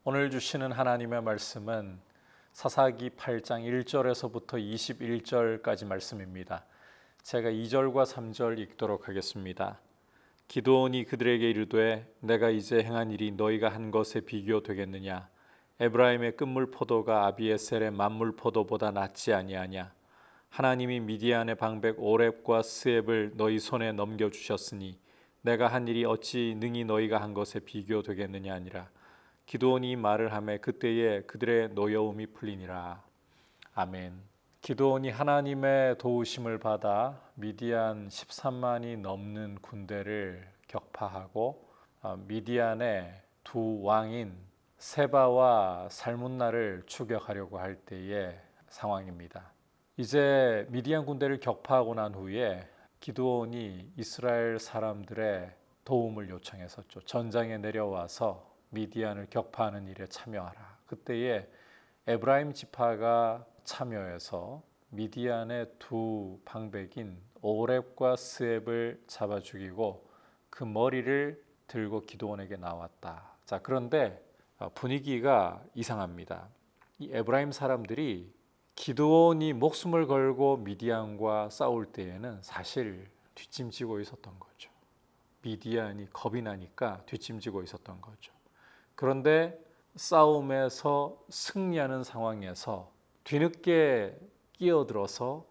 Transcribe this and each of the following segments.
오늘 주시는 하나님의 말씀은 사사기 8장 1절에서부터 21절까지 말씀입니다. 제가 2절과 3절 읽도록 하겠습니다. 기드온이 그들에게 이르되 내가 이제 행한 일이 너희가 한 것에 비교되겠느냐? 에브라임의 끝물 포도가 아비에셀의 만물 포도보다 낫지 아니하냐? 하나님이 미디안의 방백 오렙과 스앱을 너희 손에 넘겨주셨으니 내가 한 일이 어찌 능히 너희가 한 것에 비교되겠느냐 아니라. 기드온이 이 말을 하매 그때에 그들의 노여움이 풀리니라. 아멘. 기드온이 하나님의 도우심을 받아 미디안 13만이 넘는 군대를 격파하고 미디안의 두 왕인 세바와 살문나를 추격하려고 할 때의 상황입니다. 이제 미디안 군대를 격파하고 난 후에 기드온이 이스라엘 사람들의 도움을 요청했었죠. 전장에 내려와서 미디안을 격파하는 일에 참여하라. 그때에 에브라임 지파가 참여해서 미디안의 두 방백인 오렙과 스앱을 잡아 죽이고 그 머리를 들고 기드온에게 나왔다. 자, 그런데 분위기가 이상합니다. 이 에브라임 사람들이 기드온이 목숨을 걸고 미디안과 싸울 때에는 사실 뒷짐지고 있었던 거죠. 미디안이 겁이 나니까 뒷짐지고 있었던 거죠. 그런데 싸움에서 승리하는 상황에서 뒤늦게 끼어들어서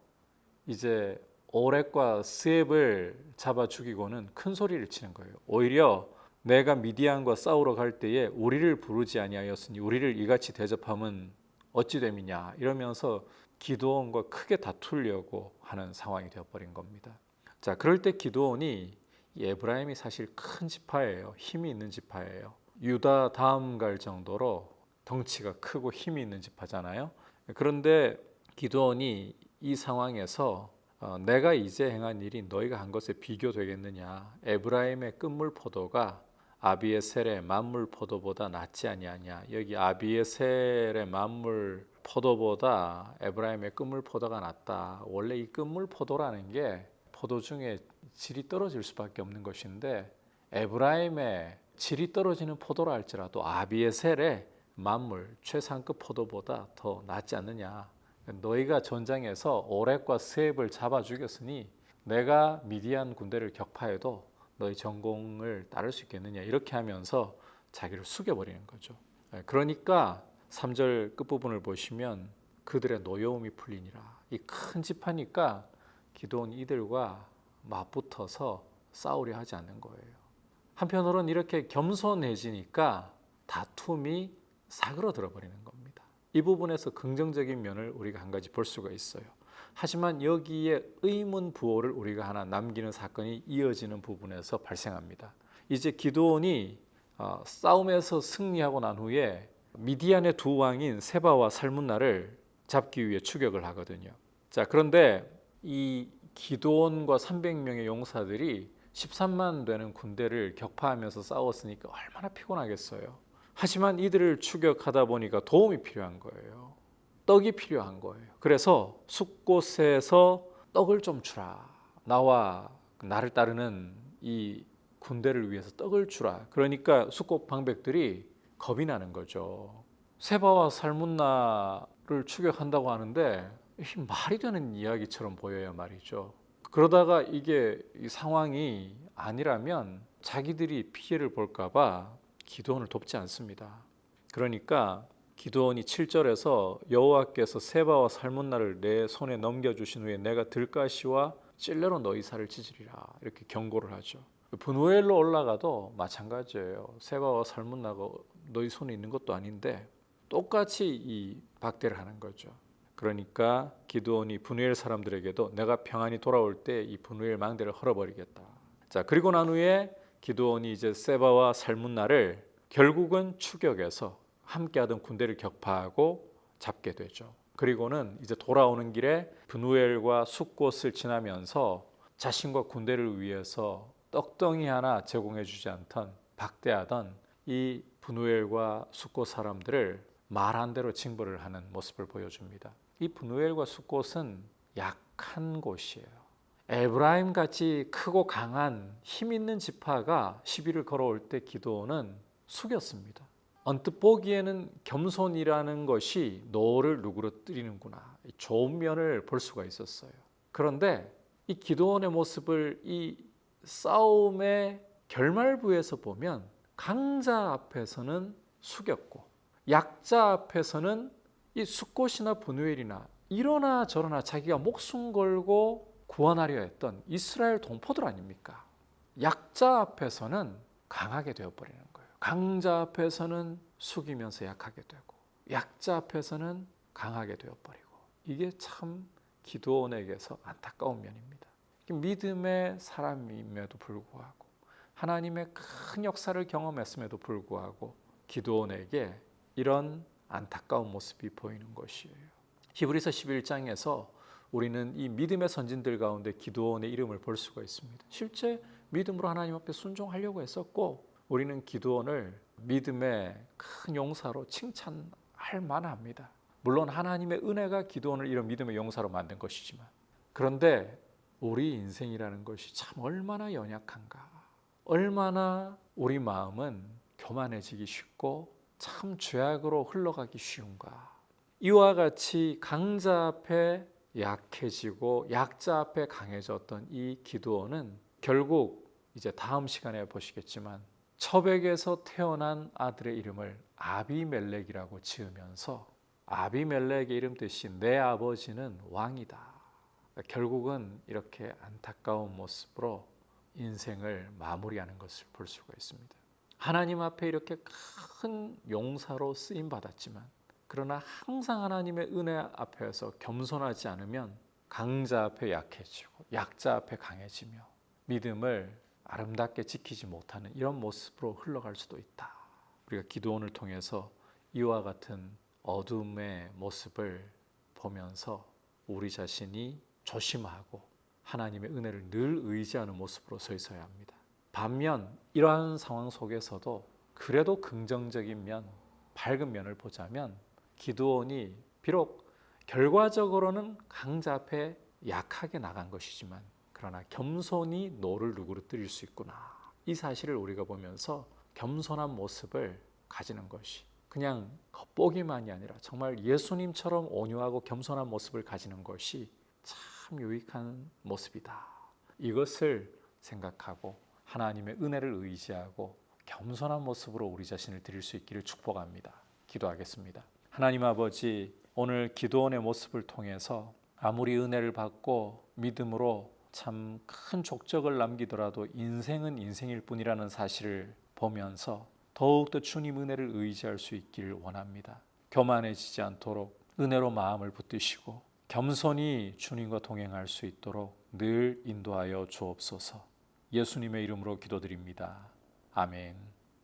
이제 오렙과 스앱을 잡아 죽이고는 큰 소리를 치는 거예요. 오히려 내가 미디안과 싸우러 갈 때에 우리를 부르지 아니하였으니 우리를 이같이 대접함은 어찌 됨이냐 이러면서 기드온과 크게 다투려고 하는 상황이 되어버린 겁니다. 자, 그럴 때 기드온이 이 에브라임이 사실 큰 지파예요. 힘이 있는 지파예요. 유다 다음 갈 정도로 덩치가 크고 힘이 있는 지파잖아요. 그런데 기드온이 이 상황에서 내가 이제 행한 일이 너희가 한 것에 비교되겠느냐? 에브라임의 끝물 포도가 아비에셀의 만물 포도보다 낫지 아니하냐? 여기 아비에셀의 만물 포도보다 에브라임의 끝물 포도가 낫다. 원래 이 끝물 포도라는 게 포도 중에 질이 떨어질 수밖에 없는 것인데 에브라임의 질이 떨어지는 포도라 할지라도 아비에셀의 만물 최상급 포도보다 더 낫지 않느냐. 너희가 전장에서 오렙과 스앱을 잡아 죽였으니 내가 미디안 군대를 격파해도 너희 전공을 따를 수 있겠느냐. 이렇게 하면서 자기를 숙여버리는 거죠. 그러니까 3절 끝부분을 보시면 그들의 노여움이 풀리니라. 이 큰 지파니까 기드온이 이들과 맞붙어서 싸우려 하지 않는 거예요. 한편으로는 이렇게 겸손해지니까 다툼이 사그러들어 버리는 겁니다. 이 부분에서 긍정적인 면을 우리가 한 가지 볼 수가 있어요. 하지만 여기에 의문부호를 우리가 하나 남기는 사건이 이어지는 부분에서 발생합니다. 이제 기드온이 싸움에서 승리하고 난 후에 미디안의 두 왕인 세바와 살문나를 잡기 위해 추격을 하거든요. 자, 그런데 이 기드온과 300명의 용사들이 13만 되는 군대를 격파하면서 싸웠으니까 얼마나 피곤하겠어요. 하지만 이들을 추격하다 보니까 도움이 필요한 거예요. 떡이 필요한 거예요. 그래서 숫곳에서 떡을 좀 주라. 나와 나를 따르는 이 군대를 위해서 떡을 주라. 그러니까 숫곳 방백들이 겁이 나는 거죠. 세바와 살문나를 추격한다고 하는데 말이 되는 이야기처럼 보여야 말이죠. 그러다가 이게 이 상황이 아니라면 자기들이 피해를 볼까봐 기드온을 돕지 않습니다. 그러니까 기드온이 7절에서 여호와께서 세바와 살문나를 내 손에 넘겨주신 후에 내가 들가시와 찔레로 너희 살을 찢으리라 이렇게 경고를 하죠. 브누엘로 올라가도 마찬가지예요. 세바와 살문나가 너희 손에 있는 것도 아닌데 똑같이 이 박대를 하는 거죠. 그러니까 기드온이 브누엘 사람들에게도 내가 평안히 돌아올 때 이 브누엘 망대를 헐어버리겠다. 자, 그리고 난 후에 기드온이 이제 세바와 살문나를 결국은 추격해서 함께하던 군대를 격파하고 잡게 되죠. 그리고는 이제 돌아오는 길에 브누엘과 숫곳을 지나면서 자신과 군대를 위해서 떡덩이 하나 제공해주지 않던 박대하던 이 브누엘과 숫곳 사람들을 말한 대로 징벌을 하는 모습을 보여줍니다. 이 브누엘과 숫곳은 약한 곳이에요. 에브라임 같이 크고 강한 힘 있는 지파가 시비를 걸어올 때 기드온은 숙였습니다. 언뜻 보기에는 겸손이라는 것이 너를 누그러뜨리는구나, 좋은 면을 볼 수가 있었어요. 그런데 이 기드온의 모습을 이 싸움의 결말부에서 보면 강자 앞에서는 숙였고 약자 앞에서는 이 숫곳이나 분우엘이나 이러나 저러나 자기가 목숨 걸고 구원하려 했던 이스라엘 동포들 아닙니까? 약자 앞에서는 강하게 되어버리는 거예요. 강자 앞에서는 숙이면서 약하게 되고 약자 앞에서는 강하게 되어버리고, 이게 참 기드온에게서 안타까운 면입니다. 믿음의 사람임에도 불구하고 하나님의 큰 역사를 경험했음에도 불구하고 기드온에게 이런 안타까운 모습이 보이는 것이에요. 히브리서 11장에서 우리는 이 믿음의 선진들 가운데 기드온의 이름을 볼 수가 있습니다. 실제 믿음으로 하나님 앞에 순종하려고 했었고, 우리는 기드온을 믿음의 큰 용사로 칭찬할 만합니다. 물론 하나님의 은혜가 기드온을 이런 믿음의 용사로 만든 것이지만, 그런데 우리 인생이라는 것이 참 얼마나 연약한가, 얼마나 우리 마음은 교만해지기 쉽고 참 죄악으로 흘러가기 쉬운가. 이와 같이 강자 앞에 약해지고 약자 앞에 강해졌던 이 기드온은 결국 이제 다음 시간에 보시겠지만 처백에서 태어난 아들의 이름을 아비멜렉이라고 지으면서, 아비멜렉의 이름 뜻이 내 아버지는 왕이다. 결국은 이렇게 안타까운 모습으로 인생을 마무리하는 것을 볼 수가 있습니다. 하나님 앞에 이렇게 큰 용사로 쓰임 받았지만, 그러나 항상 하나님의 은혜 앞에서 겸손하지 않으면 강자 앞에 약해지고 약자 앞에 강해지며 믿음을 아름답게 지키지 못하는 이런 모습으로 흘러갈 수도 있다. 우리가 기드온을 통해서 이와 같은 어둠의 모습을 보면서 우리 자신이 조심하고 하나님의 은혜를 늘 의지하는 모습으로 서 있어야 합니다. 반면 이러한 상황 속에서도 그래도 긍정적인 면, 밝은 면을 보자면 기드온이 비록 결과적으로는 강자 앞에 약하게 나간 것이지만, 그러나 겸손히 노를 누그러뜨릴 수 있구나, 이 사실을 우리가 보면서 겸손한 모습을 가지는 것이 그냥 겉보기만이 아니라 정말 예수님처럼 온유하고 겸손한 모습을 가지는 것이 참 유익한 모습이다. 이것을 생각하고 하나님의 은혜를 의지하고 겸손한 모습으로 우리 자신을 드릴 수 있기를 축복합니다. 기도하겠습니다. 하나님 아버지, 오늘 기드온의 모습을 통해서 아무리 은혜를 받고 믿음으로 참 큰 족적을 남기더라도 인생은 인생일 뿐이라는 사실을 보면서 더욱더 주님 은혜를 의지할 수 있기를 원합니다. 교만해지지 않도록 은혜로 마음을 붙드시고 겸손히 주님과 동행할 수 있도록 늘 인도하여 주옵소서. 예수님의 이름으로 기도드립니다. 아멘.